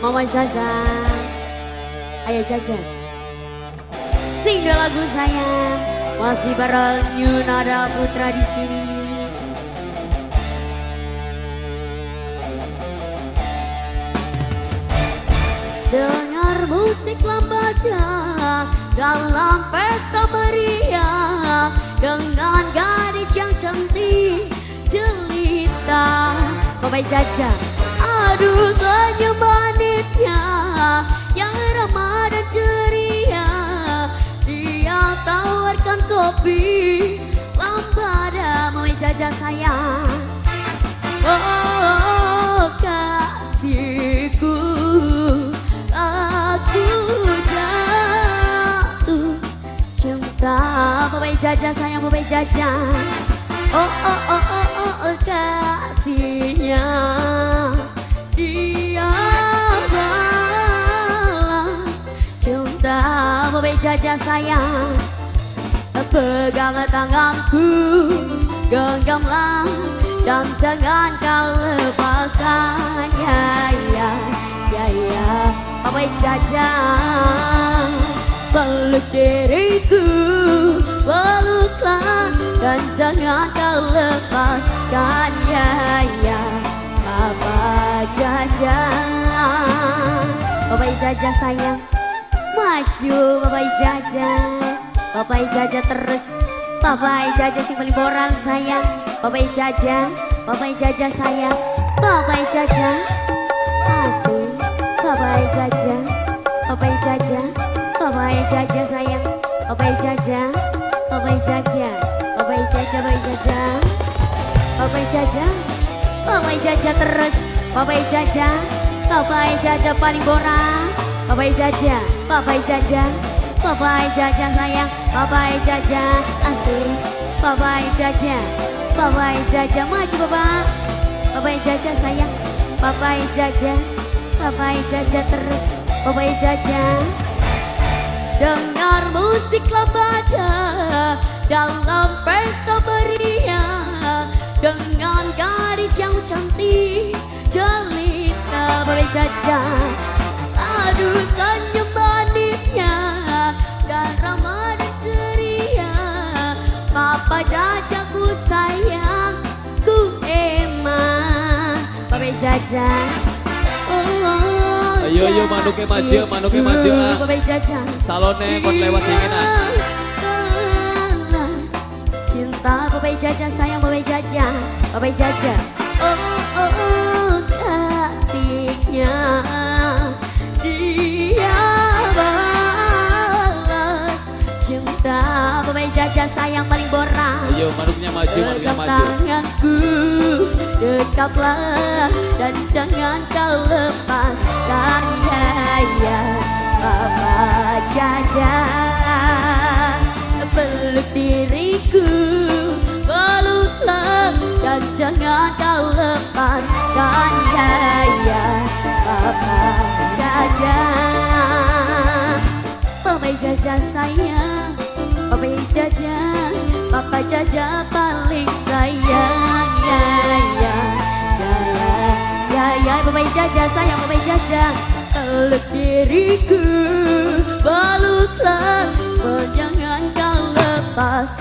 Mama Zaza, ayo Jaja. Sing lagu sayang, masih bareng Yunada Putra di sini. Dengar musik lambada dalam pesta meriah dengan gadis yang cantik jelita. Bapak Jaja, aduh senyum manisnya yang ramah dan ceria. Dia tawarkan kopi lambada, mau Jaja sayang. Oh kasihku, aku jatuh cinta. Bapak Jaja sayang, Bapak Jaja. Oh kasihnya dia balas cinta. Bapak Jaja sayang, pegang tanganku, genggamlah dan jangan kau lepaskan. Ya Bapak Jaja, peluk diriku, peluklah dan jangan kau lepaskan. Ya Bapak Jaja. Bapak Jaja sayang, maju Bapak Jaja. Bapak Jaja terus, Bapak Jaja sing paling boral sayang. Bapak Jaja, Bapak Jaja sayang, Bapak Jaja asik. Bapak Jaja, Bapak Jaja, Bapak Jaja sayang, Bapak Jaja, Bapak Jaja, Bapak Jaja, Bapak Jaja, Bapak Jaja, Bapak Jaja terus, Bapak Jaja, Bapak Jaja paling borak. Bapak Jaja, Bapak Jaja, Bapak Jaja sayang, Bapak Jaja asik. Bapak Jaja, Bapak Jaja maju Bapak. Bapak Jaja sayang, Bapak Jaja, Bapak Jaja terus, Bapak Jaja. Dengar musik lambada dalam pesta meriah dengan gadis yang cantik jelita. Bapak Jaja, aduh senyum manisnya dan ramah dan ceria. Bapak Jaja ku sayang, ku eman. Bapak Jaja, ayo manuknya maju Bapak Jaja. Salonnya kon lewat dinginan. Cinta Bapak Jaja sayang, Bapak Jaja, Bapak Jaja. Kasihnya dia balas cinta. Bapak Jaja sayang paling borak. Ayo manuknya maju. Tanganku, dekaplah dan jangan kau lepaskan. Ya Bapak Jaja, peluk diriku, peluklah dan jangan kau lepaskan. Ya Bapak Jaja, Bapak Jaja sayang, Bapak Jaja, Bapak Jaja paling sayang. Ya Bapak Jaja sayang, Bapak Jaja. Peluk diriku, peluklah, jangan kau lepas.